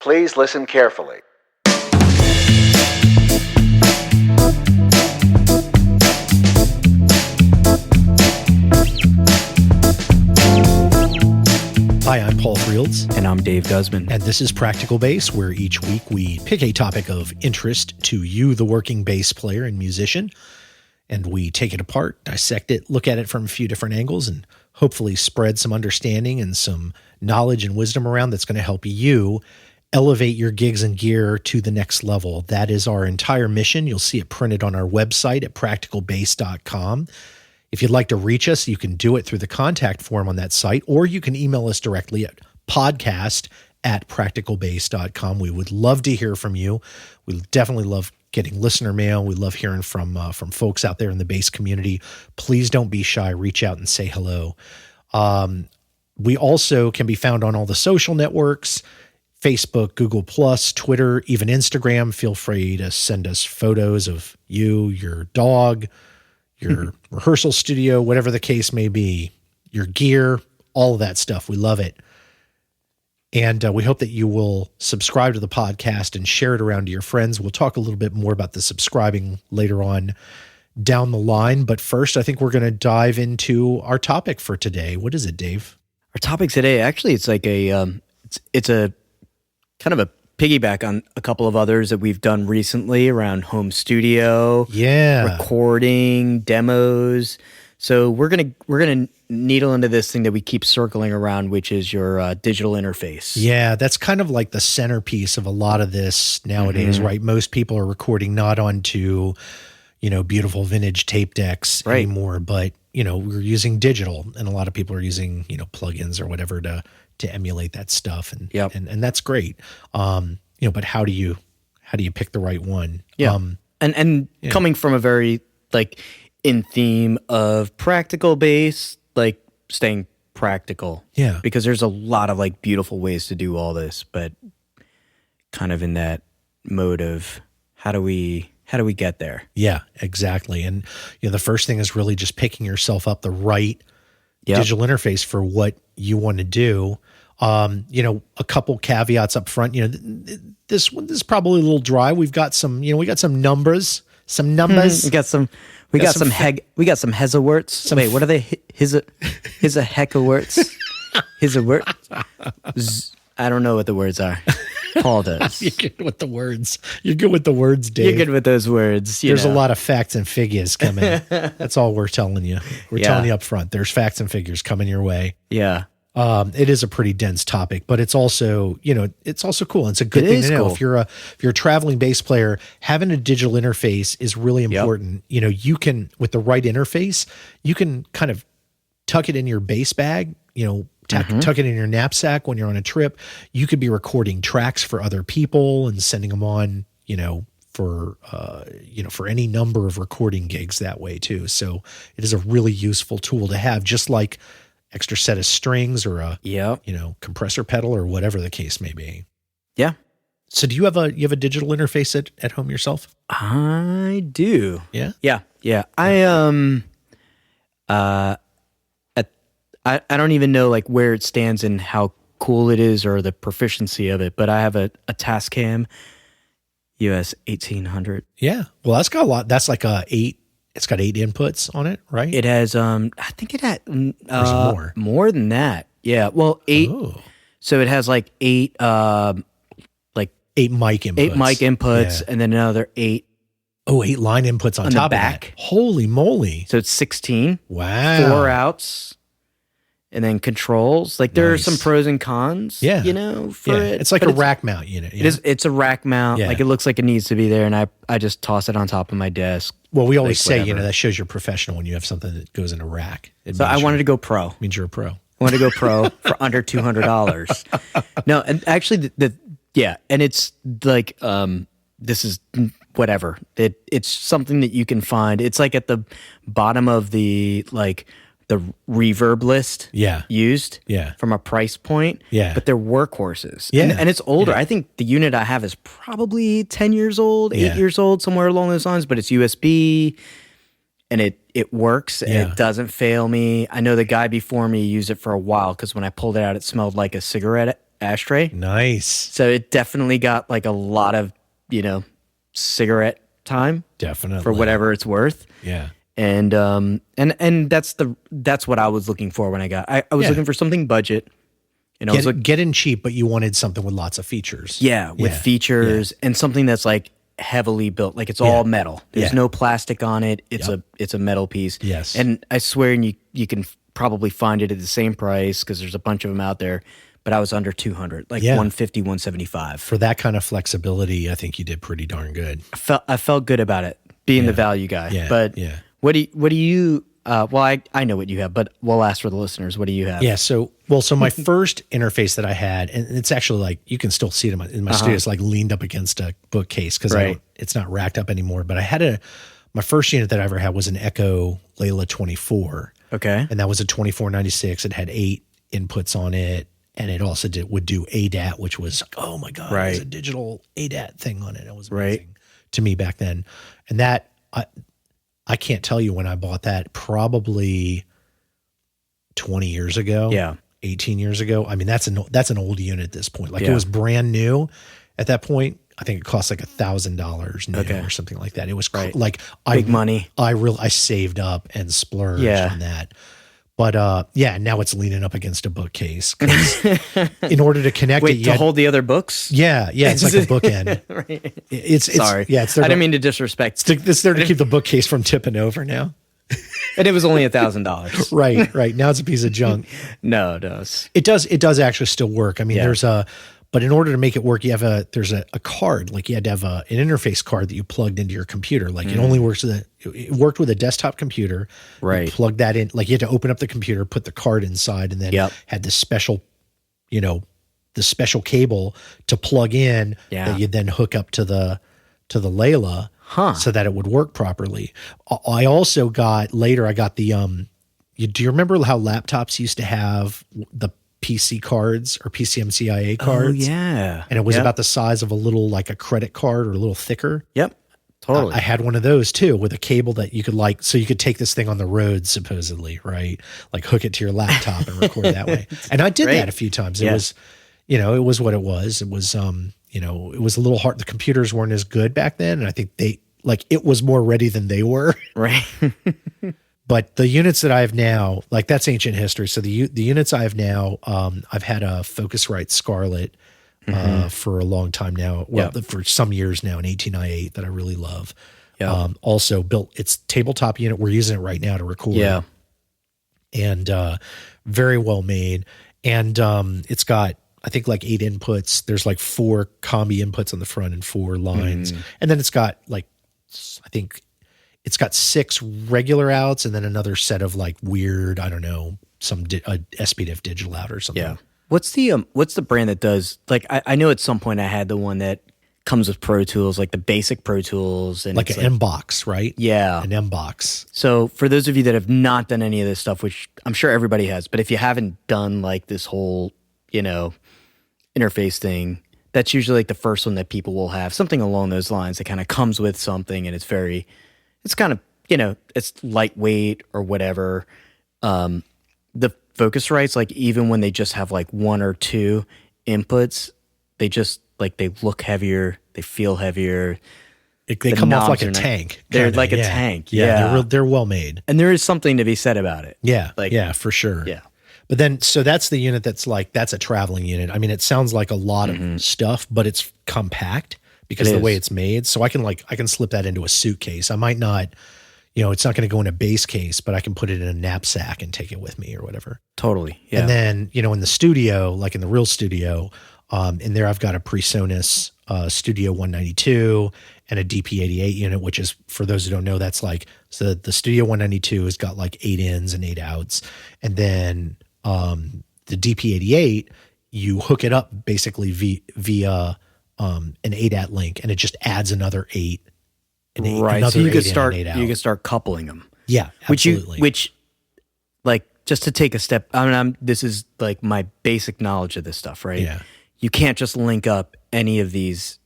Please listen carefully. Hi, I'm Paul Fields. And I'm Dave Guzman. And this is Practical Bass, where each week we pick a topic of interest to you, the working bass player and musician, and we take it apart, dissect it, look at it from a few different angles, and hopefully spread some understanding and some knowledge and wisdom around that's going to help you elevate your gigs and gear to the next level. That is our entire mission. You'll see it printed on our website at practicalbass.com. If you'd like to reach us, you can do it through the contact form on that site, or you can email us directly at podcast@practicalbass.com. We would love to hear from you. We definitely love getting listener mail. We love hearing from folks out there in the bass community. Please don't be shy. Reach out and say hello. We also can be found on all the social networks, Facebook, Google+, Twitter, even Instagram. Feel free to send us photos of you, your dog, your rehearsal studio, whatever the case may be, your gear, all of that stuff. We love it. And we hope that you will subscribe to the podcast and share it around to your friends. We'll talk a little bit more about the subscribing later on down the line. But first, I think we're going to dive into our topic for today. What is it, Dave? Our topic today, actually, it's like it's a kind of a piggyback on a couple of others that we've done recently around home studio, recording, demos. So we're gonna needle into this thing that we keep circling around, which is your digital interface. Yeah, that's kind of like the centerpiece of a lot of this nowadays, right? Most people are recording not onto, beautiful vintage tape decks anymore, but we're using digital, and a lot of people are using plugins or whatever to emulate that stuff, and that's great. But how do you pick the right one? Yeah, coming from a very in theme of practical bass, staying practical. Yeah, because there's a lot of beautiful ways to do all this, but kind of in that mode of how do we get there? Yeah, exactly. And the first thing is really just picking yourself up the right digital interface for what you want to do. A couple caveats up front. This one is probably a little dry. We've got some, we got some numbers. We got some hezaworts. Wait, what are they? His a heckaworts. His a word. I don't know what the words are. Paul does. You're good with the words. You're good with the words, Dave. You're good with those words. There's a lot of facts and figures coming. That's all we're telling you. We're telling you up front. There's facts and figures coming your way. Yeah. It is a pretty dense topic, but it's also, it's also cool. It's a good thing to know. Cool. If you're a traveling bass player, having a digital interface is really important. You can, with the right interface, you can kind of tuck it in your bass bag, tuck it in your knapsack when you're on a trip. You could be recording tracks for other people and sending them on, for any number of recording gigs that way too. So it is a really useful tool to have, just like extra set of strings or a compressor pedal or whatever the case may be. Yeah. So do you have a digital interface at home yourself? I do. Yeah. Yeah. Yeah. I don't even know where it stands and how cool it is or the proficiency of it, but I have a Tascam US-1800. Yeah. Well, that's got a lot. That's like it's got 8 inputs on it, right? It has, I think it had more than that. Yeah. Well, 8. Oh. So it has 8, 8 mic inputs. 8 mic inputs, and then another 8. Oh, 8 line inputs on top of that. Holy moly. So it's 16. Wow. 4 outs. And then controls. There are some pros and cons, for it. It's like a rack mount unit. It's a rack mount. Yeah. It looks like it needs to be there, and I just toss it on top of my desk. Well, we always say, that shows you're professional when you have something that goes in a rack. So I wanted to go pro. Means you're a pro. I wanted to go pro for under $200. No, and actually, and it's this is whatever. It's something that you can find. It's at the bottom of the the reverb list used from a price point. Yeah. But they're workhorses. Yeah. And it's older. Yeah. I think the unit I have is probably 10 years old, 8 years old, somewhere along those lines, but it's USB and it works and it doesn't fail me. I know the guy before me used it for a while because when I pulled it out, it smelled like a cigarette ashtray. Nice. So it definitely got like a lot of, cigarette time. Definitely. For whatever it's worth. Yeah. And that's what I was looking for when I got. I was looking for something budget. Get in cheap, but you wanted something with lots of features. Yeah, with features and something that's like heavily built, like it's all metal. There's no plastic on it. It's a metal piece. Yes. And I swear you can probably find it at the same price because there's a bunch of them out there. But I was under 200, like 150, 175. For that kind of flexibility, I think you did pretty darn good. I felt good about it being the value guy. Yeah. But what do you well, I know what you have, but we'll ask for the listeners. What do you have? Yeah. So my first interface that I had, and it's actually like, you can still see it in my studio, it's like leaned up against a bookcase because it's not racked up anymore. But I had my first unit that I ever had was an Echo Layla24. Okay. And that was a 2496. It had 8 inputs on it. And it also would do ADAT, which was, oh my God, it was a digital ADAT thing on it. It was amazing to me back then. And that, I can't tell you when I bought that, probably 20 years ago, 18 years ago. I mean, that's an old unit at this point. Like it was brand new at that point. I think it cost like $1,000 new or something like that. It was like big money. I saved up and splurged on that. But now it's leaning up against a bookcase. In order to connect hold the other books. It's like a bookend. It's sorry. It's there. I didn't mean to disrespect. It's there to keep the bookcase from tipping over now. And it was only $1,000. Right. Now it's a piece of junk. No, it does. It does actually still work. I mean, but in order to make it work, there's a card. Like you had to have an interface card that you plugged into your computer. Like it only works it worked with a desktop computer. Right. You plug that in. Like you had to open up the computer, put the card inside, and then had this special, the special cable to plug in that you then hook up to the Layla so that it would work properly. I also got the do you remember how laptops used to have the PC cards or PCMCIA cards? Oh, yeah. And it was about the size of a little, like a credit card or a little thicker. Yep. Totally. I had one of those too with a cable that you could so you could take this thing on the road supposedly, right? Like hook it to your laptop and record that way. And I did that a few times. It was, it was what it was. It was, it was a little hard. The computers weren't as good back then. And I think it was more ready than they were. Right. But the units that I have now, like that's ancient history. So the units I have now, I've had a Focusrite Scarlett for a long time now. Well, for some years now, an 18i8 that I really love. Yeah. Also built its tabletop unit. We're using it right now to record. Yeah. And very well made. And it's got, I think, like 8 inputs. There's like 4 combi inputs on the front and 4 lines. And then it's got I think it's got 6 regular outs and then another set of like weird, I don't know, some SPDIF digital out or something. Yeah. What's the brand that does, like, I know at some point I had the one that comes with Pro Tools, like the basic Pro Tools. And like an M-Box, right? Yeah. An M-Box. So for those of you that have not done any of this stuff, which I'm sure everybody has, but if you haven't done like this whole, interface thing, that's usually like the first one that people will have, something along those lines that kind of comes with something and it's kind of, it's lightweight or whatever. The Focusrites, like even when they just have like 1 or 2 inputs, they just they look heavier, they feel heavier. They come off like a tank. They're like a tank. Yeah. They're well made. And there is something to be said about it. Yeah. For sure. Yeah. But then, so that's the unit that's a traveling unit. I mean, it sounds like a lot of stuff, but it's compact because of the way it's made. So I can slip that into a suitcase. I might not, it's not going to go in a base case, but I can put it in a knapsack and take it with me or whatever. Totally. Yeah. And then, in the studio, like in the real studio, in there I've got a PreSonus Studio 192 and a DP88 unit, which is, for those who don't know, that's so the Studio 192 has got like 8 ins and 8 outs. And then the DP88, you hook it up basically via an ADAT link, and it just adds another 8. Right. So you could start coupling them. Yeah, absolutely. Which like, just to take a step, this is like my basic knowledge of this stuff, right? Yeah. You can't just link up any of these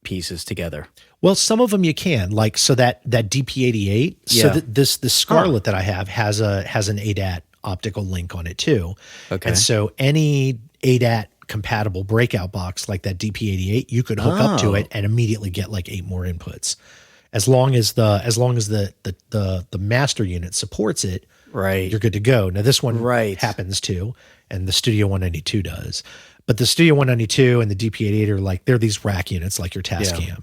pieces together. Well, some of them you can, so that DP88. So this Scarlett that I have has an ADAT optical link on it too. Okay. And so any ADAT compatible breakout box like that DP88, you could hook up to it and immediately get like 8 more inputs. As long as the master unit supports it, right, you're good to go. Now this one happens to, and the Studio 192 does. But the Studio 192 and the DP88 are like, they're these rack units like your Tascam. Yeah.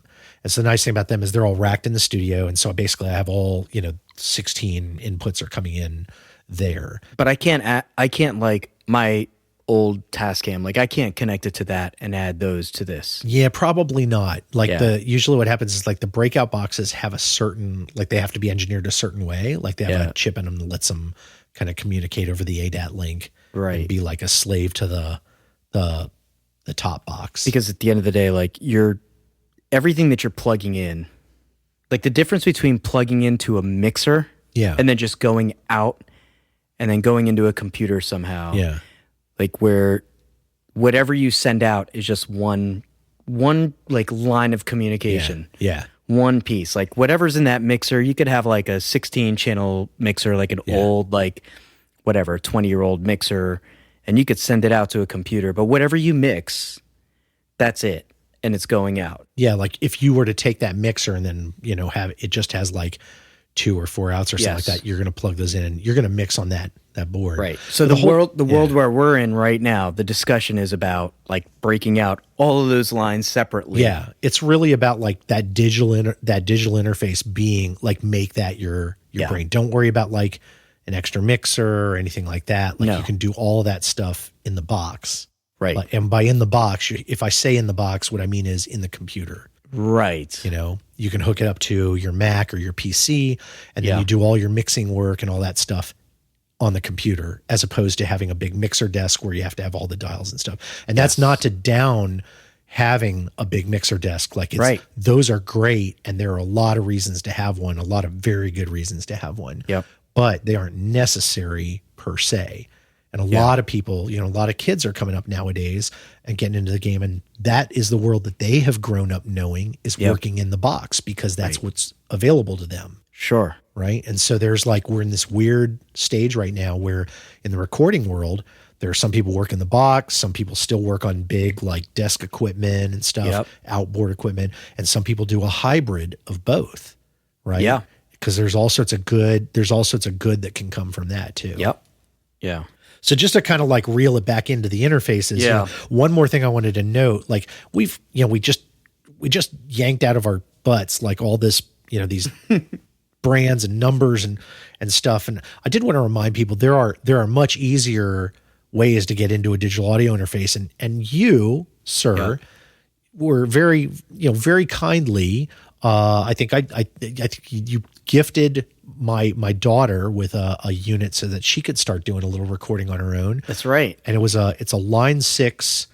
And so the nice thing about them is they're all racked in the studio. And so basically I have all, 16 inputs are coming in there. But I can't like my old Tascam, like I can't connect it to that and add those to this. Yeah, probably not. Like usually what happens is like the breakout boxes have a certain, like they have to be engineered a certain way. Like they have a chip in them that lets them kind of communicate over the ADAT link. Right. And be like a slave to the top box. Because at the end of the day, like everything that you're plugging in, like the difference between plugging into a mixer and then just going out and then going into a computer somehow. Yeah. Like where whatever you send out is just one like line of communication. Yeah. One piece. Like whatever's in that mixer, you could have like a 16 channel mixer, like an old, like whatever, 20-year-old mixer, and you could send it out to a computer. But whatever you mix, that's it. And it's going out. Yeah, like if you were to take that mixer and then, have it just has like 2 or 4 outs or something like that, you're going to plug those in and you're going to mix on that board. Right. So the world where we're in right now, the discussion is about like breaking out all of those lines separately. Yeah. It's really about like that digital interface being like, make that your brain. Don't worry about like an extra mixer or anything like that. Like you can do all of that stuff in the box. Right. And by in the box, if I say in the box, what I mean is in the computer. Right. You can hook it up to your Mac or your PC, and then you do all your mixing work and all that stuff on the computer, as opposed to having a big mixer desk where you have to have all the dials and stuff. And that's not to down having a big mixer desk. Like those are great, and there are a lot of reasons to have one, a lot of very good reasons to have one. Yep. But they aren't necessary per se. And a lot of people, a lot of kids are coming up nowadays and getting into the game. And that is the world that they have grown up knowing is working in the box, because that's what's available to them. Sure. Right. And so there's like, we're in this weird stage right now where in the recording world, there are some people work in the box. Some people still work on big like desk equipment and stuff, outboard equipment. And some people do a hybrid of both. Right. Yeah. Because there's all sorts of good that can come from that too. Yep. Yeah. So just to kind of like reel it back into the interfaces, one more thing I wanted to note, like we just yanked out of our butts, like all this, these brands and numbers and stuff. And I did want to remind people there are much easier ways to get into a digital audio interface. And you, sir, were very kindly, I think you gifted my daughter with a unit so that she could start doing a little recording on her own. That's right. And it's a Line 6,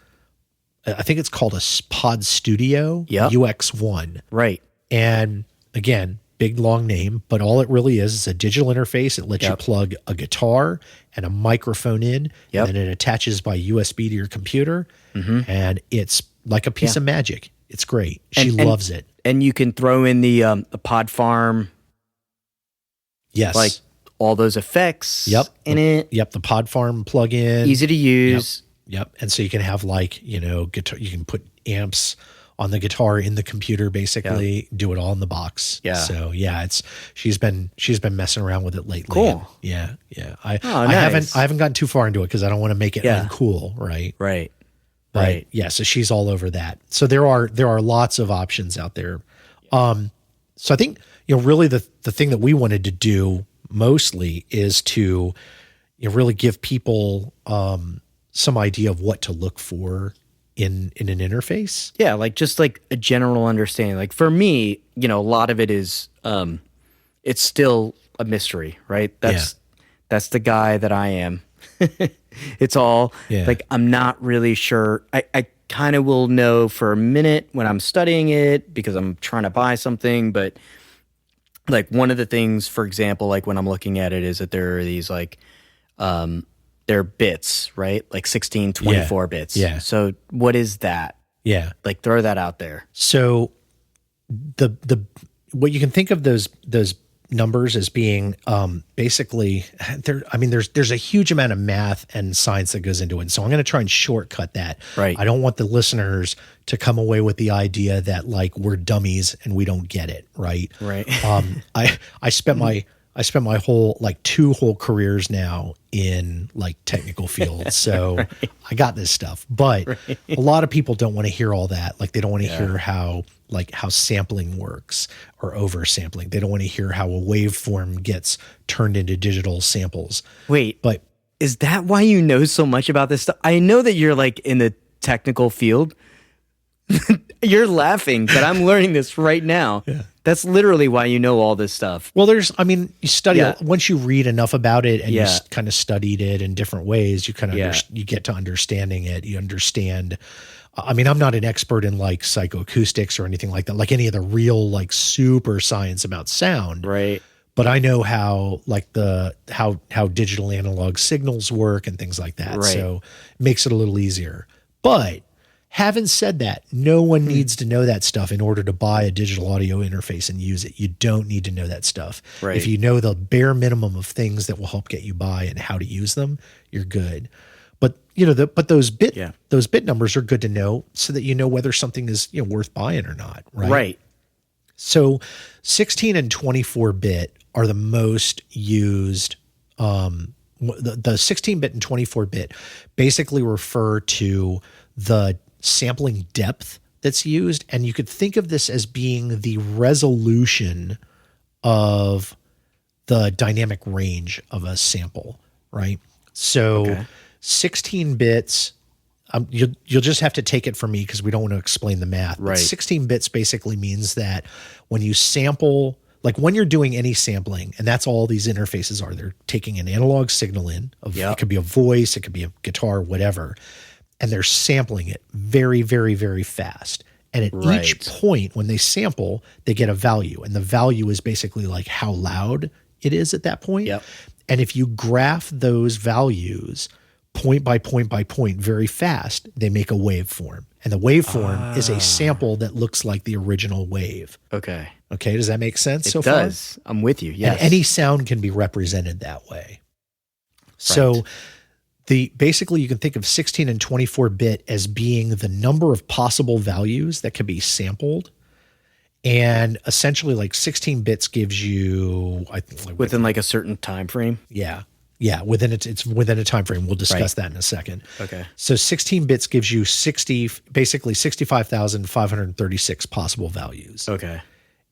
I think it's called a POD Studio UX1. Right. And again, big long name, but all it really is a digital interface. It lets you plug a guitar and a microphone in, and then it attaches by USB to your computer. And it's like a piece of magic. It's great. She loves it. And you can throw in the Pod Farm. Yes. Like all those effects in it. Yep. The Pod Farm plugin. Easy to use. Yep. And so you can have like, guitar, you can put amps on the guitar in the computer, basically do it all in the box. Yeah. So she's been messing around with it lately. Cool. And I nice. haven't gotten too far into it because I don't want to make it uncool. Right. Right. But right. Yeah. So she's all over that. So there are lots of options out there. So I think, really the thing that we wanted to do mostly is to really give people some idea of what to look for in an interface. Yeah, like just like a general understanding. Like for me, a lot of it is it's still a mystery, right? That's the guy that I am. It's all like I'm not really sure. I kind of will know for a minute when I'm studying it because I'm trying to buy something, but like one of the things, for example, like when I'm looking at it is that there are these like they're bits, right? Like 16, 24 bits. Yeah. So what is that? Yeah. Like throw that out there. So the what you can think of those numbers as being basically there. I mean, there's a huge amount of math and science that goes into it. So I'm going to try and shortcut that. Right. I don't want the listeners to come away with the idea that like we're dummies and we don't get it. Right. Right. I spent my whole like 2 whole careers now in like technical fields. So Right. I got this stuff, but a lot of people don't want to hear all that. Like they don't want to hear how sampling works or oversampling. They don't want to hear how a waveform gets turned into digital samples. Wait, But is that why you know so much about this stuff? I know that you're like in the technical field. You're laughing, but I'm learning this right now. Yeah. That's literally why you know all this stuff. well, you study Yeah. once you read enough about it and you Yeah. kind of studied it in different ways, you kind of Yeah. you get to understanding it. You understand. I mean, I'm not an expert in like psychoacoustics or anything like that, like any of the real like super science about sound. Right. But I know how like how digital analog signals work and things like that. Right. So it makes it a little easier. But having said that, no one needs to know that stuff in order to buy a digital audio interface and use it. You don't need to know that stuff. Right. If you know the bare minimum of things that will help get you by and how to use them, you're good. But those bit numbers are good to know so that you know whether something is worth buying or not. Right. Right. So 16 and 24 bit are the most used. The 16 bit and 24 bit basically refer to the sampling depth that's used. And you could think of this as being the resolution of the dynamic range of a sample, right? So Okay. 16 bits, you'll just have to take it from me because we don't want to explain the math. But Right. 16 bits basically means that when you sample, like when you're doing any sampling, and that's all these interfaces are, they're taking an analog signal in, Yep. it could be a voice, it could be a guitar, whatever, and they're sampling it very, very, very fast. And at Right. each point when they sample, they get a value. And the value is basically like how loud it is at that point. Yep. And if you graph those values point by point by point very fast, they make a waveform. And the waveform is a sample that looks like the original wave. Okay. Okay, does that make sense It so far? does. I'm with you. Yes. And any sound can be represented that way. So basically you can think of 16 and 24 bit as being the number of possible values that can be sampled. And essentially like 16 bits gives you, I think, like within like a certain time frame. yeah, within it's within a time frame. We'll discuss that in a second. Okay. So 16 bits gives you 65,536 possible values. Okay.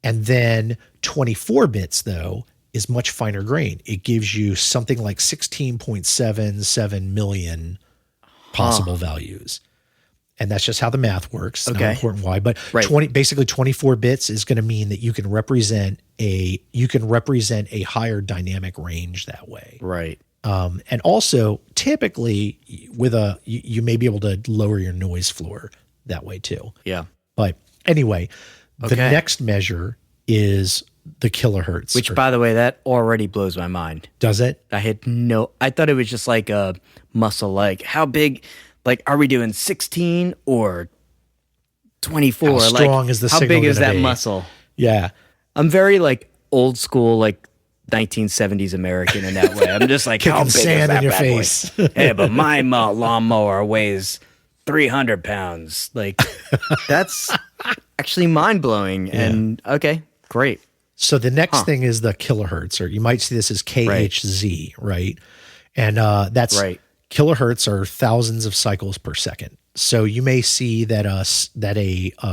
And then 24 bits though is much finer grain. It gives you something like 16.77 million possible values. And that's just how the math works. It's not important why, but Right. basically 24 bits is going to mean that you can represent a higher dynamic range that way. Right. And also typically you may be able to lower your noise floor that way too. Yeah. But anyway, the Okay. next measure is the kilohertz. Which, by the way, that already blows my mind. Does it? I thought it was just like a muscle. Like, how big, like, are we doing 16 or 24? How strong is the how signal big is gonna that be? muscle? Yeah. I'm very, like, old school, like, 1970s American in that way. I'm just like, how Kicking big sand is that in your bad boy? face. Hey, but my lawnmower weighs 300 pounds. Like, that's actually mind-blowing. And, okay, great. So the next thing is the kilohertz, or you might see this as KHZ, right? And that's Right. kilohertz are thousands of cycles per second. So you may see that a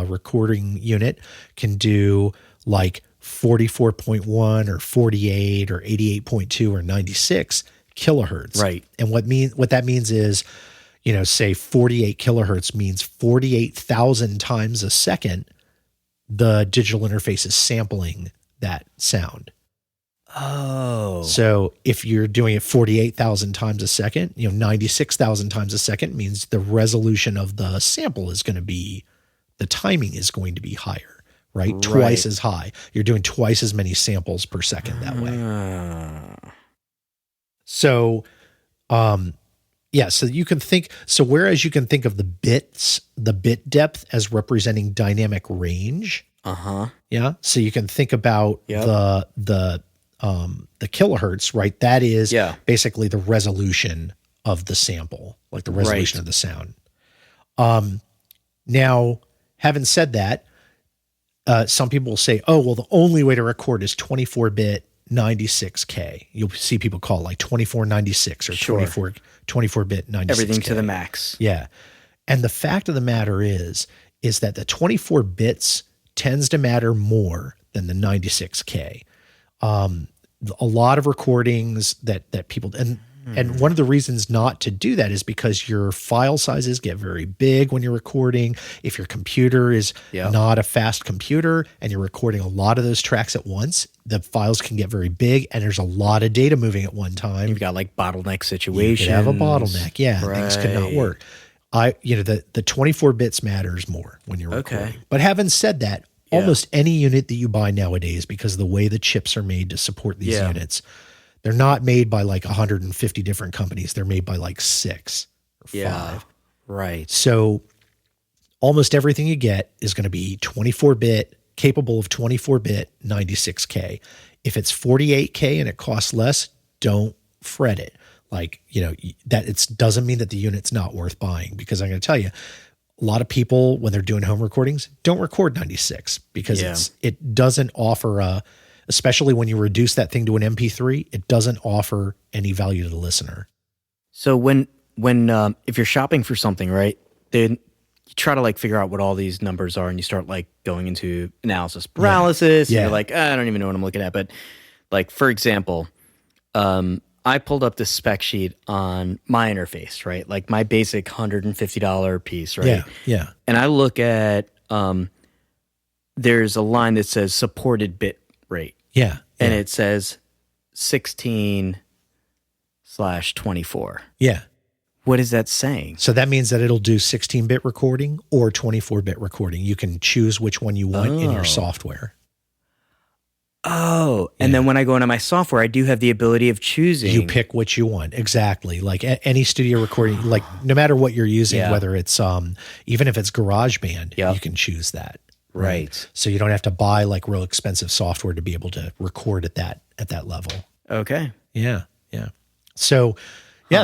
recording unit can do like 44.1 or 48 or 88.2 or 96 kilohertz. Right. And what that means is, say 48 kilohertz means 48,000 times a second the digital interface is sampling that sound. Oh. So if you're doing it 48,000 times a second, 96,000 times a second means the resolution of the sample is going to be, the timing is going to be higher, right? Twice as high. You're doing twice as many samples per second that way. So, so you can think, whereas you can think of the bit depth as representing dynamic range. Uh-huh. Yeah. So you can think about the the kilohertz, right? That is Yeah. basically the resolution of the sample, like the resolution of the sound. Now, having said that, some people will say, oh, well, the only way to record is 24-bit 96K. You'll see people call it like 2496 or Sure. 24-bit 96K. Everything to the max. Yeah. And the fact of the matter is that the 24 bits tends to matter more than the 96K. A lot of recordings that people, and one of the reasons not to do that is because your file sizes get very big when you're recording. If your computer is not a fast computer and you're recording a lot of those tracks at once, the files can get very big and there's a lot of data moving at one time. You've got like bottleneck situations. You could have a bottleneck. Yeah. Right. Things could not work. The 24 bits matters more when you're recording. Okay. But having said that, almost any unit that you buy nowadays, because of the way the chips are made to support these units, they're not made by like 150 different companies. They're made by like 6 or 5. Right. So almost everything you get is going to be 24-bit, capable of 24-bit 96K. If it's 48K and it costs less, don't fret it. Like, that it doesn't mean that the unit's not worth buying, because I'm going to tell you, a lot of people, when they're doing home recordings, don't record 96 because it doesn't offer especially when you reduce that thing to an MP3, it doesn't offer any value to the listener. So when if you're shopping for something, right, then you try to like figure out what all these numbers are, and you start like going into analysis paralysis. And you're like, I don't even know what I'm looking at. But like, for example, I pulled up this spec sheet on my interface, right? Like my basic $150 piece, right? Yeah. And I look at, there's a line that says supported bit rate. Yeah. And it says 16/24. Yeah. What is that saying? So that means that it'll do 16-bit recording or 24-bit recording. You can choose which one you want in your software. Oh, and then when I go into my software, I do have the ability of choosing. You pick what you want. Exactly. Like any studio recording, like no matter what you're using, whether it's, even if it's GarageBand, you can choose that. Right. So you don't have to buy like real expensive software to be able to record at that level. Okay. Yeah. So,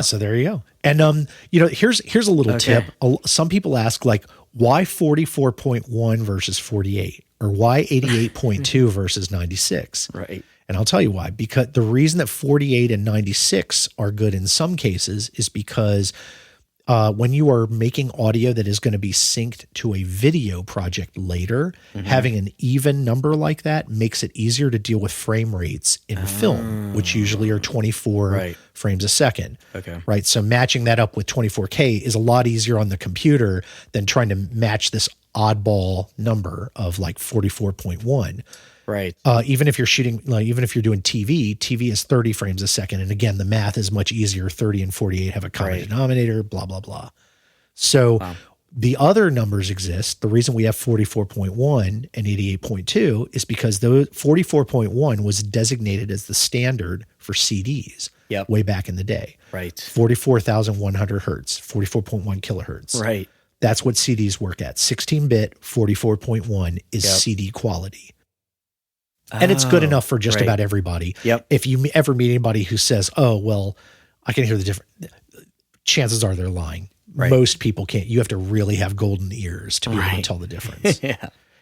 so there you go. And, here's a little tip. Some people ask like, why 44.1 versus 48? Or why 88.2 versus 96? Right. And I'll tell you why. Because the reason that 48 and 96 are good in some cases is because when you are making audio that is going to be synced to a video project later, having an even number like that makes it easier to deal with frame rates in film, which usually are 24 frames a second. Okay. Right. So matching that up with 24K is a lot easier on the computer than trying to match this oddball number of like 44.1. Right. Even if you're shooting, like, even if you're doing TV is 30 frames a second. And again, the math is much easier. 30 and 48 have a common denominator, blah, blah, blah. So the other numbers exist. The reason we have 44.1 and 88.2 is because those 44.1 was designated as the standard for CDs way back in the day. Right. 44,100 hertz, 44.1 kilohertz. Right. That's what CDs work at. 16-bit 44.1 is CD quality. And it's good enough for just about everybody. Yep. If you ever meet anybody who says, oh, well, I can hear the difference, chances are they're lying. Right. Most people can't. You have to really have golden ears to be able to tell the difference.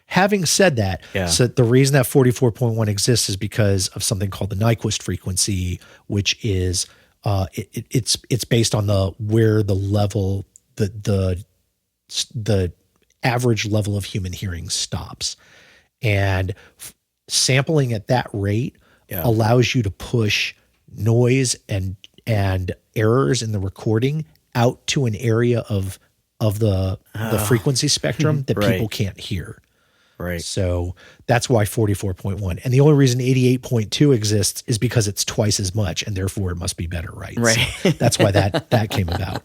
Having said that, so the reason that 44.1 exists is because of something called the Nyquist frequency, which is it's based on where the level, the average level of human hearing stops. And sampling at that rate allows you to push noise and errors in the recording out to an area of the frequency spectrum that people can't hear. Right. So that's why 44.1. And the only reason 88.2 exists is because it's twice as much, and therefore it must be better, right? Right. So that's why that came about.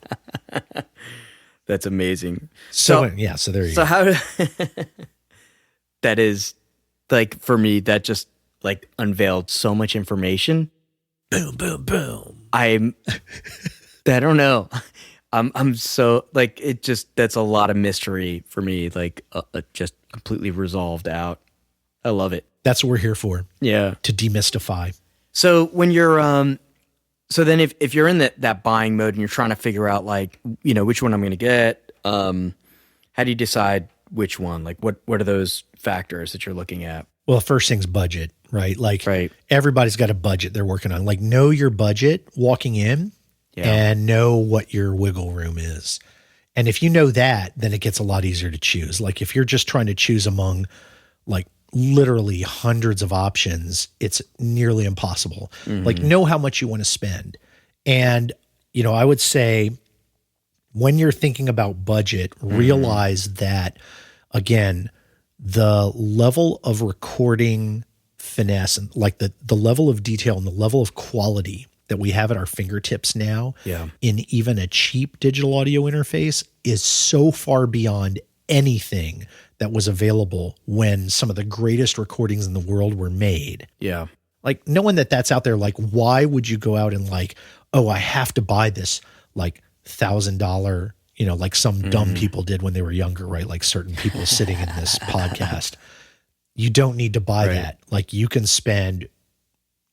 That's amazing. So there you go. So how that is, like, for me, that just like unveiled so much information. Boom, boom, boom. I don't know. I'm so like, it just, that's a lot of mystery for me. Like just completely resolved out. I love it. That's what we're here for. Yeah. To demystify. So when you're so then if you're in that buying mode and you're trying to figure out like, which one I'm going to get, how do you decide which one? Like what are those factors that you're looking at? Well, first thing's budget, right? Like Right. everybody's got a budget they're working on. Like know your budget walking in and know what your wiggle room is. And if you know that, then it gets a lot easier to choose. Like if you're just trying to choose among like literally hundreds of options, it's nearly impossible. Like know how much you want to spend. And, I would say when you're thinking about budget, realize that again, the level of recording finesse and like the level of detail and the level of quality that we have at our fingertips now in even a cheap digital audio interface is so far beyond anything that was available when some of the greatest recordings in the world were made. Yeah. Like knowing that that's out there, like why would you go out and like, oh, I have to buy this like $1,000, like some dumb people did when they were younger, right? Like certain people sitting in this podcast. You don't need to buy that. Like you can spend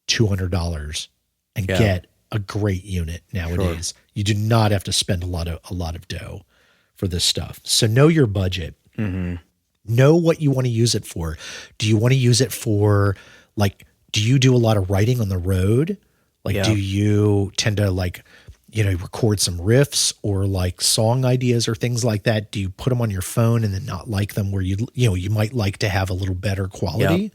$200 and get a great unit nowadays. Sure. You do not have to spend a lot of dough for this stuff. So know your budget. Know what you want to use it for. Do you want to use it for like, do you do a lot of writing on the road? Like, do you tend to like, record some riffs or like song ideas or things like that? Do you put them on your phone and then not like them where you might like to have a little better quality?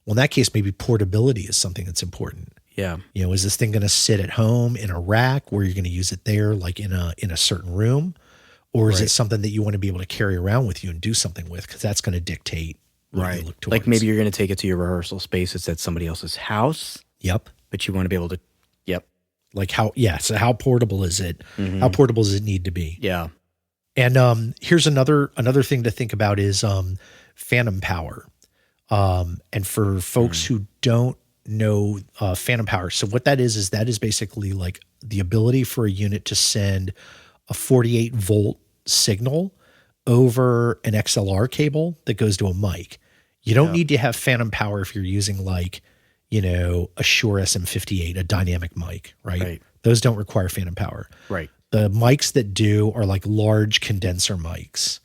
Well, in that case, maybe portability is something that's important. Yeah. Is this thing going to sit at home in a rack where you're going to use it there, like in a certain room? Or is it something that you want to be able to carry around with you and do something with? Because that's going to dictate what you look towards. Like maybe you're going to take it to your rehearsal space. It's at somebody else's house. Yep. But you want to be able to, Like so how portable is it? How portable does it need to be? Yeah. And here's another thing to think about is phantom power. And for folks who don't know phantom power, so what that is basically like the ability for a unit to send a 48 volt signal over an XLR cable that goes to a mic. You don't need to have phantom power if you're using like, a Shure SM58, a dynamic mic, right? Those don't require phantom power. Right. The mics that do are like large condenser mics,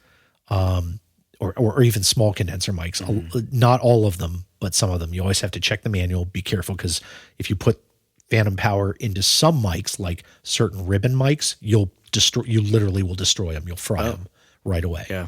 or even small condenser mics. Not all of them, but some of them. You always have to check the manual. Be careful because if you put phantom power into some mics, like certain ribbon mics, you literally will destroy them. You'll fry them right away. Yeah.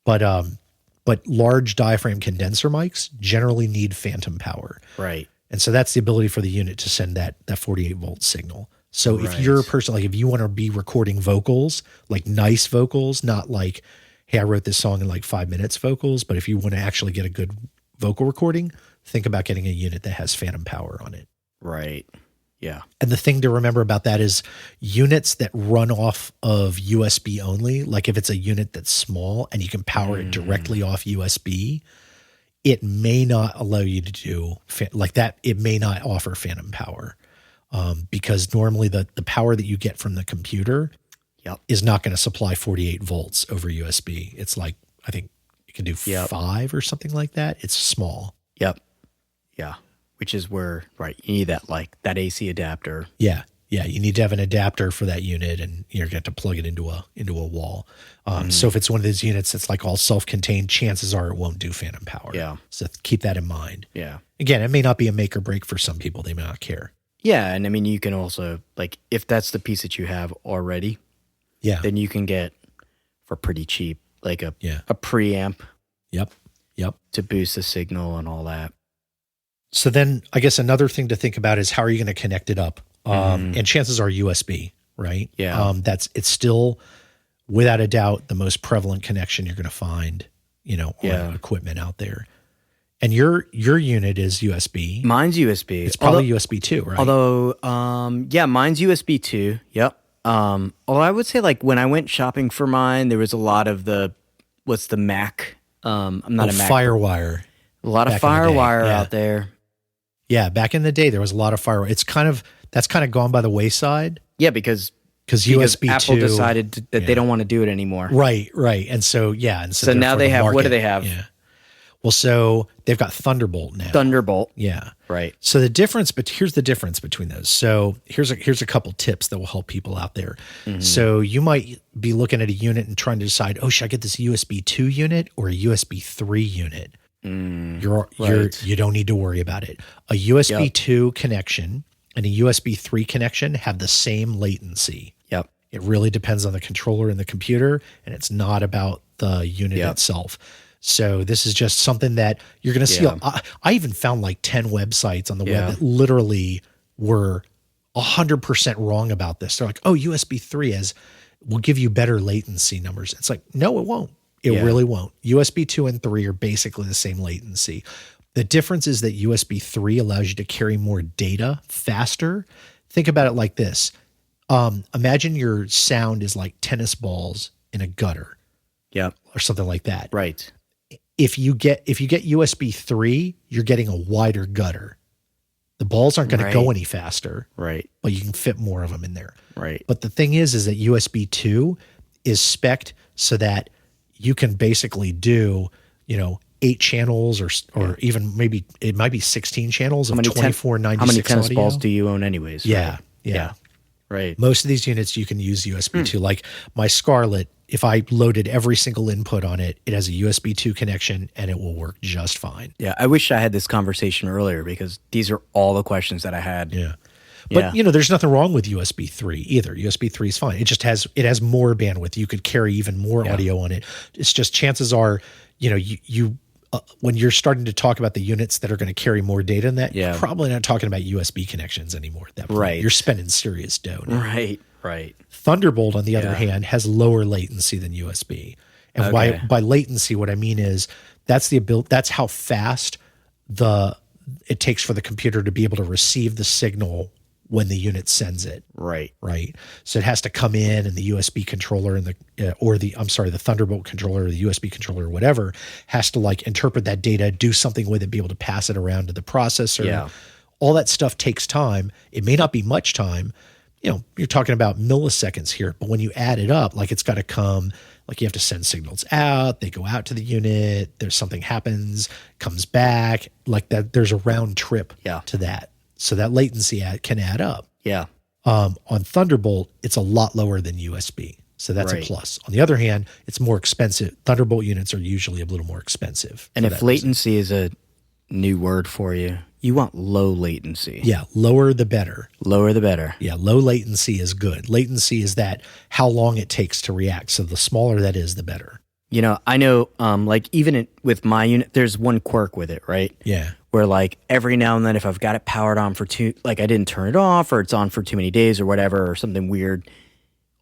But large diaphragm condenser mics generally need phantom power. Right. And so that's the ability for the unit to send that 48 volt signal. So if you're a person, like if you want to be recording vocals, like nice vocals, not like, hey, I wrote this song in like 5 minutes vocals, but if you want to actually get a good vocal recording, think about getting a unit that has phantom power on it. Right. Yeah. And the thing to remember about that is units that run off of USB only, like if it's a unit that's small and you can power it directly off USB, it may not allow you to do like that. It may not offer phantom power because normally the power that you get from the computer is not going to supply 48 volts over USB. It's like, I think you can do 5 or something like that. It's small. Yep. Yeah. Which is where, you need that AC adapter. Yeah. Yeah. You need to have an adapter for that unit and you're going to have to plug it into a wall. So if it's one of those units that's like all self-contained, chances are it won't do phantom power. Yeah. So keep that in mind. Yeah. Again, it may not be a make or break for some people. They may not care. Yeah. And I mean, you can also, like, if that's the piece that you have already, then you can get for pretty cheap, like a preamp. Yep. To boost the signal and all that. So then I guess another thing to think about is how are you going to connect it up? And chances are USB, right? Yeah. It's still without a doubt the most prevalent connection you're going to find, on equipment out there. And your unit is USB. Mine's USB. It's probably USB 2, right? Although, mine's USB 2. Yep. Although I would say like when I went shopping for mine, there was a lot of what's the Mac? I'm not a Mac. FireWire. A lot of FireWire out there. Yeah, back in the day, there was a lot of FireWire. That's kind of gone by the wayside. Yeah, because USB Apple 2 decided that they don't want to do it anymore. Right. And so, so now they have, what do they have? Yeah. Well, so they've got Thunderbolt now. Thunderbolt. Yeah. Right. So here's the difference between those. So here's a couple tips that will help people out there. So you might be looking at a unit and trying to decide, oh, should I get this USB 2 unit or a USB 3 unit? You don't need to worry about it. A USB 2 connection and a USB 3 connection have the same latency. Yep. It really depends on the controller and the computer, and it's not about the unit itself. So this is just something that you're going to see. I even found like 10 websites on the web that literally were 100% wrong about this. They're like, oh, USB 3 will give you better latency numbers. It's like, no, it won't. It really won't. USB 2 and 3 are basically the same latency. The difference is that USB 3 allows you to carry more data faster. Think about it like this. Imagine your sound is like tennis balls in a gutter. Yep. Or something like that. Right. If you get USB 3, you're getting a wider gutter. The balls aren't going to go any faster. Right. But you can fit more of them in there. Right. But the thing is that USB 2 is spec'd so that you can basically do, 8 channels or even maybe it might be 16 channels of 2496 How many tennis audio. balls do you own anyways? Yeah. Yeah. Right. Most of these units you can use USB 2. Like my Scarlett, if I loaded every single input on it, it has a USB 2 connection and it will work just fine. Yeah. I wish I had this conversation earlier because these are all the questions that I had. Yeah. But there's nothing wrong with USB 3 either. USB 3 is fine. It just has more bandwidth. You could carry even more audio on it. It's just chances are, you when you're starting to talk about the units that are going to carry more data in that, you're probably not talking about USB connections anymore at that point. Right. You're spending serious dough now. Right. Right. Thunderbolt, on the other hand, has lower latency than USB. And by latency, what I mean is that's how fast it takes for the computer to be able to receive the signal when the unit sends it. Right. Right. So it has to come in and the USB controller and the Thunderbolt controller or the USB controller or whatever has to like interpret that data, do something with it, be able to pass it around to the processor. Yeah. All that stuff takes time. It may not be much time. You're talking about milliseconds here, but when you add it up, like it's got to come, like you have to send signals out, they go out to the unit, there's something happens, comes back, like that. There's a round trip to that. So that latency can add up. Yeah. On Thunderbolt, it's a lot lower than USB. So that's a plus. On the other hand, it's more expensive. Thunderbolt units are usually a little more expensive. And if latency is a new word for you, you want low latency. Yeah, lower the better. Lower the better. Yeah, low latency is good. Latency is that how long it takes to react. So the smaller that is, the better. I know, like even with my unit, there's one quirk with it, right? Yeah. Where like every now and then, if I've got it powered on for I didn't turn it off or it's on for too many days or whatever, or something weird,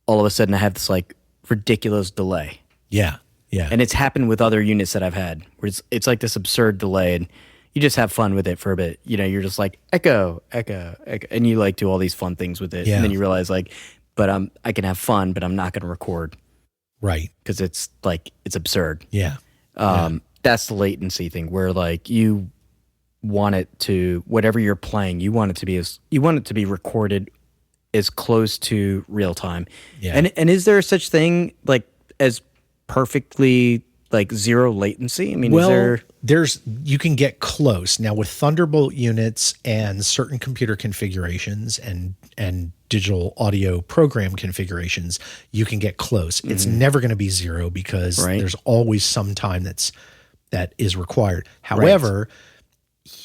all of a sudden I have this like ridiculous delay. Yeah. Yeah. And it's happened with other units that I've had where it's like this absurd delay and you just have fun with it for a bit. You're just like echo, echo, echo, and you like do all these fun things with it. Yeah. And then you realize like, but I can have fun, but I'm not going to record. Right. Because it's absurd. Yeah. That's the latency thing where like you want it to, whatever you're playing, you want it to be recorded as close to real time. Yeah. And is there such thing like as perfectly like zero latency? I mean, you can get close. Now with Thunderbolt units and certain computer configurations and digital audio program configurations, you can get close. It's never going to be zero because there's always some time that is required. However,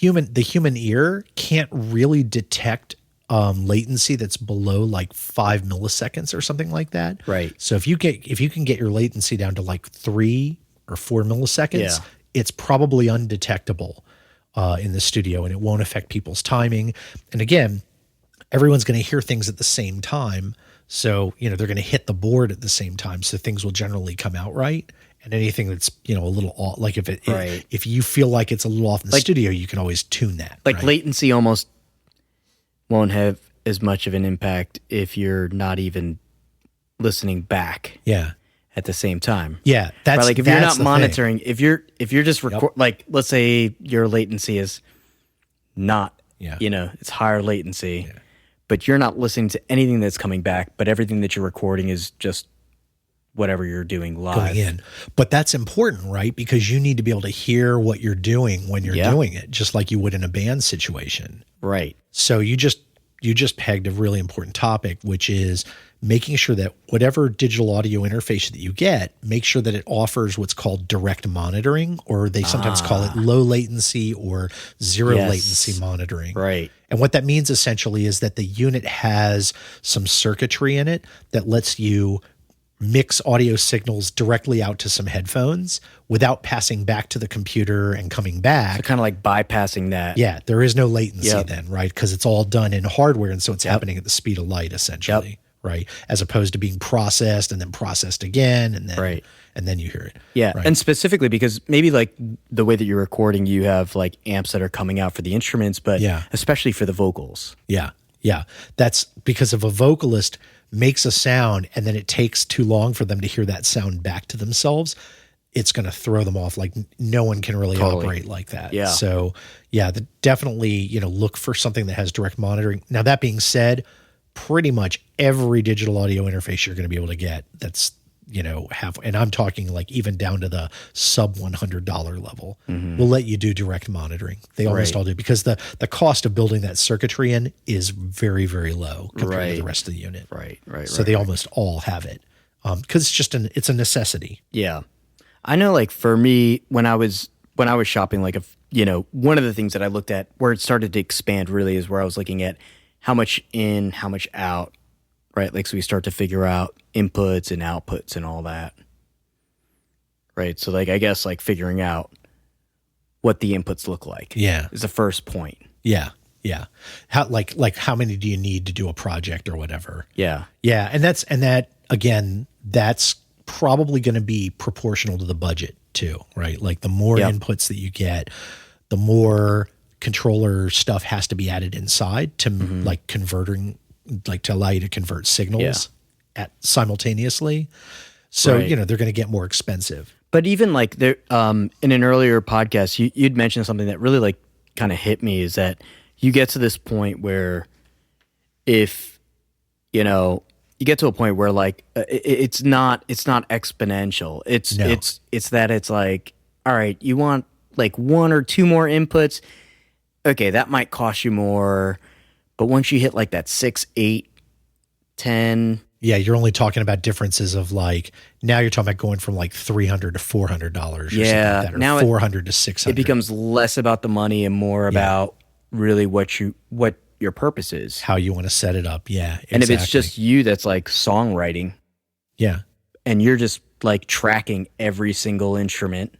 the human ear can't really detect latency that's below like 5 milliseconds or something like that. Right. So if you can get your latency down to like 3 or 4 milliseconds, it's probably undetectable in the studio and it won't affect people's timing. And again, everyone's going to hear things at the same time. So, they're going to hit the board at the same time. So things will generally come out right. And anything that's, a little off, like if you feel like it's a little off in the studio, you can always tune that. Like latency almost won't have as much of an impact if you're not even listening back. Yeah. At the same time. Yeah. That's like if you're not monitoring, if you're just like, let's say your latency is not, it's higher latency, but you're not listening to anything that's coming back, but everything that you're recording is just whatever you're doing live. Going in. But that's important, right? Because you need to be able to hear what you're doing when you're doing it, just like you would in a band situation. Right. So you just pegged a really important topic, which is making sure that whatever digital audio interface that you get, make sure that it offers what's called direct monitoring, or they sometimes call it low latency or zero latency monitoring. Right. And what that means essentially is that the unit has some circuitry in it that lets you mix audio signals directly out to some headphones without passing back to the computer and coming back. So kind of like bypassing that. Yeah, there is no latency then, right? Because it's all done in hardware, and so it's happening at the speed of light, essentially, right? As opposed to being processed and then processed again, and then and then you hear it. Yeah, right? and specifically because maybe like the way that you're recording, you have like amps that are coming out for the instruments, but especially for the vocals. Yeah, yeah. That's because if a vocalist makes a sound and then it takes too long for them to hear that sound back to themselves, it's going to throw them off. Like no one can really operate like that. Yeah. So yeah, definitely, look for something that has direct monitoring. Now, that being said, pretty much every digital audio interface you're going to be able to get that's, and I'm talking like even down to the sub $100 level, will let you do direct monitoring. They almost all do, because the cost of building that circuitry in is very, very low compared to the rest of the unit. Right. So they almost all have it, because it's a necessity. Yeah. I know, like for me, when I was shopping, like one of the things that I looked at where it started to expand really is where I was looking at how much in, how much out, right? Like, so we start to figure out inputs and outputs and all that, right? So like, I guess like figuring out what the inputs look like is the first point. Yeah. How how many do you need to do a project or whatever? Yeah. And that's probably going to be proportional to the budget too, right? Like the more inputs that you get, the more controller stuff has to be added inside to like converting, like to allow you to convert signals at simultaneously. So, they're going to get more expensive. But even like there, in an earlier podcast, you'd mentioned something that really like kind of hit me, is that you get to this point where if, you get to a point where like it's not exponential. It's that it's like, all right, you want like one or two more inputs. Okay, that might cost you more, but once you hit like that 6, 8, 10, you're only talking about differences of like, now you're talking about going from like $300 to $400 or something like that, or now $400 to $600. It becomes less about the money and more about really what your purpose is, how you want to set it up. Yeah, exactly. And if it's just you that's like songwriting, and you're just like tracking every single instrument,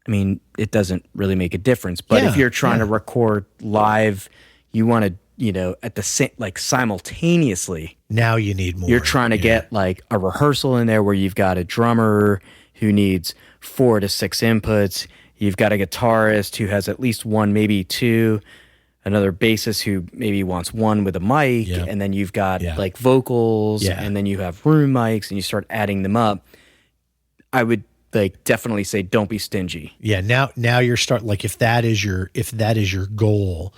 I mean, it doesn't really make a difference. But if you're trying to record live, you want to, at the same, like simultaneously. Now you need more. You're trying to get like a rehearsal in there where you've got a drummer who needs 4 to 6 inputs. You've got a guitarist who has at least 1, maybe 2. Another bassist who maybe wants 1 with a mic, and then you've got like vocals, and then you have room mics, and you start adding them up. I would like definitely say don't be stingy. Yeah, now you're starting, like if that is your goal,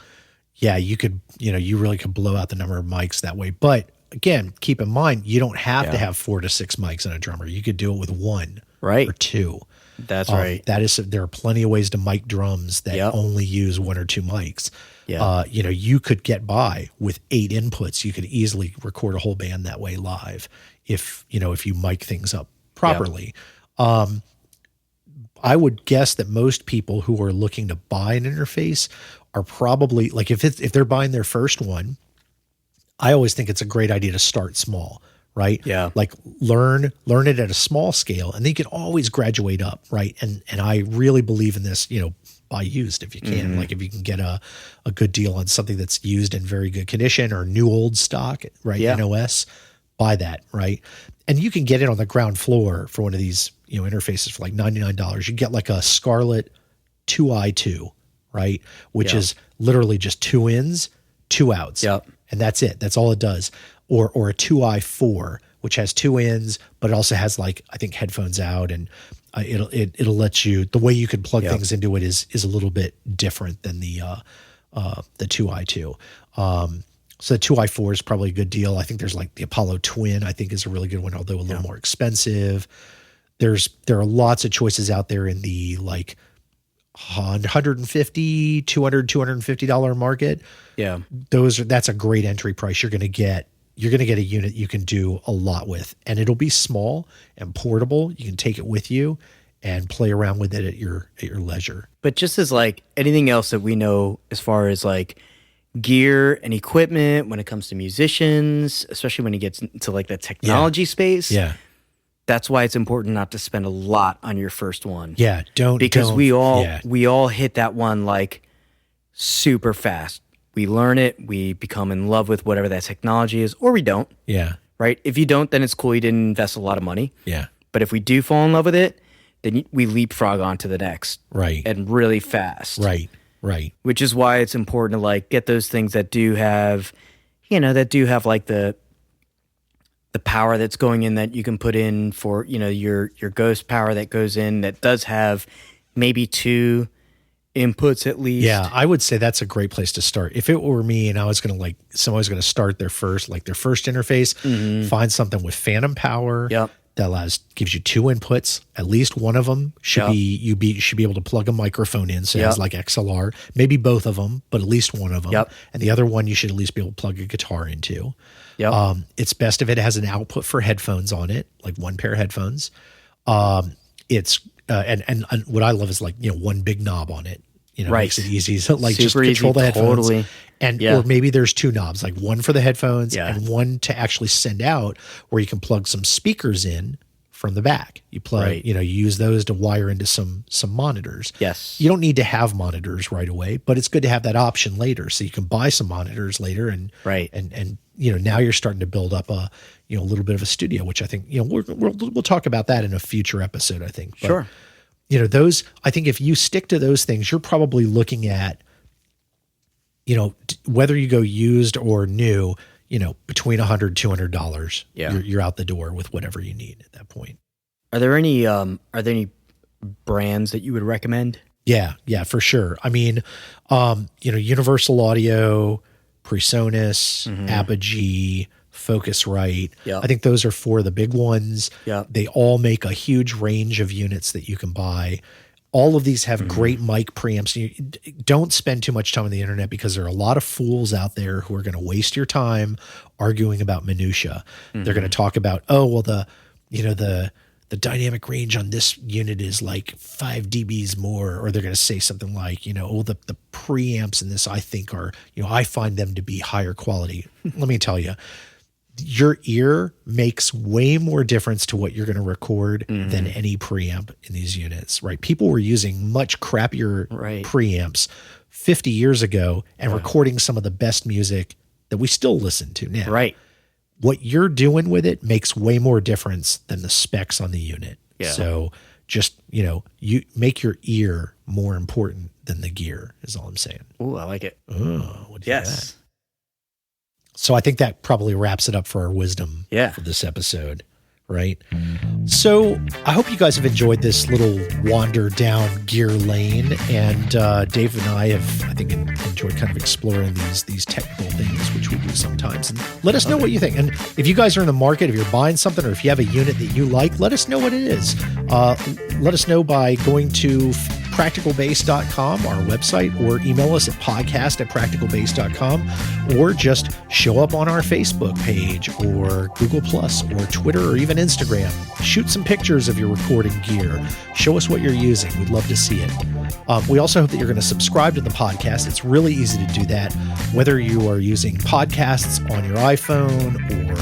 you could, you really could blow out the number of mics that way. But again, keep in mind, you don't have to have 4 to 6 mics in a drummer. You could do it with 1 or 2. That's right. There are plenty of ways to mic drums that only use 1 or 2 mics. You could get by with 8 inputs. You could easily record a whole band that way live if you mic things up properly. I would guess that most people who are looking to buy an interface are probably like, if they're buying their first one, I always think it's a great idea to start small, right? Yeah. Like learn it at a small scale, and then you can always graduate up, right? And I really believe in this, buy used if you can. Like if you can get a good deal on something that's used in very good condition or new old stock, right? NOS, buy that, right? And you can get it on the ground floor for one of these, interfaces for like $99. You get like a Scarlett 2i2, right? Which is literally just 2 ins, 2 outs. Yep. And that's it. That's all it does. Or a 2i4, which has 2 ins, but it also has like, I think, headphones out, and it'll let you, the way you can plug things into it is a little bit different than the 2i2. So the 2i4 is probably a good deal. I think there's like the Apollo Twin, I think is a really good one, although a little more expensive. There are lots of choices out there in the like $150, $200, $250 market. Yeah. That's a great entry price. You're going to get a unit you can do a lot with, and it'll be small and portable. You can take it with you and play around with it at your leisure. But just as like anything else that we know as far as like gear and equipment when it comes to musicians, especially when it gets into like the technology space. Yeah. That's why it's important not to spend a lot on your first one. Yeah, because we all hit that one like super fast. We learn it, we become in love with whatever that technology is, or we don't. Yeah. Right? If you don't, then it's cool. You didn't invest a lot of money. Yeah. But if we do fall in love with it, then we leapfrog on to the next. Right. And really fast. Right. Right. Which is why it's important to like get those things that do have like the power that's going in that you can put in for, your ghost power that goes in that does have maybe 2 inputs at least. Yeah, I would say that's a great place to start. If it were me and I was going to somebody's going to start their first interface, find something with phantom power. Yep. That gives you 2 inputs. At least one of them should be able to plug a microphone in. So it has like XLR, maybe both of them, but at least one of them. Yep. And the other one you should at least be able to plug a guitar into. Yep. It's best if it has an output for headphones on it, like one pair of headphones. It's and what I love is like one big knob on it. Makes it easy. So like super just control easy, the headphones. totally. And or maybe there's 2 knobs, like one for the headphones and one to actually send out, where you can plug some speakers in from the back. You plug, you use those to wire into some monitors. Yes. You don't need to have monitors right away, but it's good to have that option later, so you can buy some monitors later and now you're starting to build up a little bit of a studio, which I think we'll talk about that in a future episode, I think. But, sure. Those, I think if you stick to those things, you're probably looking at, whether you go used or new, between $100, $200. Yeah. You're out the door with whatever you need at that point. Are there any brands that you would recommend? Yeah, for sure. I mean, Universal Audio, PreSonus, Apogee, Focusrite. Yeah. I think those are 4 of the big ones. Yeah. They all make a huge range of units that you can buy. All of these have great mic preamps. You don't spend too much time on the internet, because there are a lot of fools out there who are going to waste your time arguing about minutia. They're going to talk about, the dynamic range on this unit is like 5 dBs more, or they're going to say something like, the preamps in this I think are, I find them to be higher quality. Let me tell you, your ear makes way more difference to what you're going to record than any preamp in these units, right? People were using much crappier preamps 50 years ago and recording some of the best music that we still listen to now. Right. What you're doing with it makes way more difference than the specs on the unit. Yeah. So just, you make your ear more important than the gear is all I'm saying. Ooh, I like it. Oh, what do you Yes. got? So I think that probably wraps it up for our wisdom for this episode, right? So I hope you guys have enjoyed this little wander down gear lane. And Dave and I have, I think, enjoyed kind of exploring these technical things, which we do sometimes. And let us know what you think. And if you guys are in the market, if you're buying something, or if you have a unit that you like, let us know what it is. Let us know by going to practicalbase.com, our website, or email us at podcast@practicalbase.com, or just show up on our Facebook page or Google Plus or Twitter or even Instagram. Shoot some pictures of your recording gear. Show us what you're using. We'd love to see it. We also hope that you're going to subscribe to the podcast. It's really easy to do that, whether you are using podcasts on your iPhone or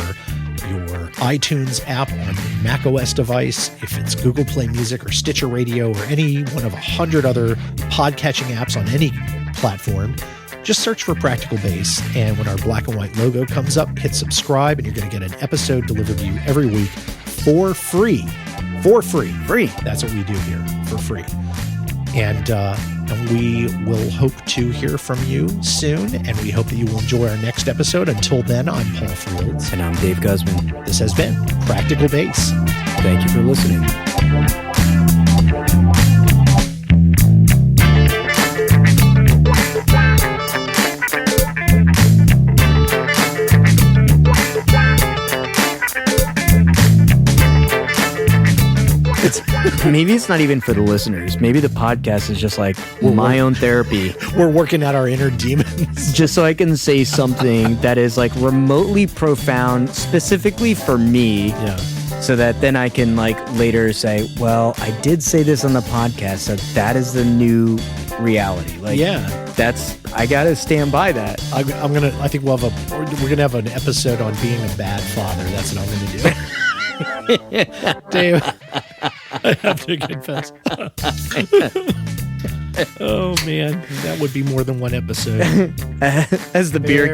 your iTunes app on your Mac OS device, if it's Google Play Music or Stitcher Radio or any one of 100 other podcatching apps on any platform. Just search for Practical Bass, and when our black and white logo comes up, hit subscribe, and you're going to get an episode delivered to you every week for free. For free. Free. That's what we do here, for free. And we will hope to hear from you soon, and we hope that you will enjoy our next episode. Until then, I'm Paul Fields. And I'm Dave Guzman. This has been Practical Bass. Thank you for listening. maybe it's not even for the listeners. Maybe the podcast is just like my own therapy. We're working out our inner demons. Just so I can say something that is like remotely profound, specifically for me. Yeah. So that then I can like later say, well, I did say this on the podcast, so that is the new reality. Like, yeah, I gotta stand by that. I think we're gonna have an episode on being a bad father. That's what I'm gonna do. Dave, I have to confess. Oh man, that would be more than one episode. As the beer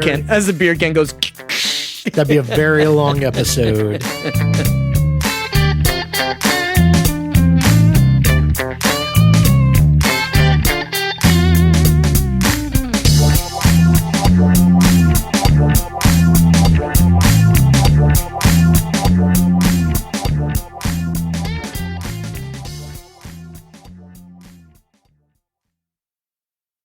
can goes. That'd be a very long episode.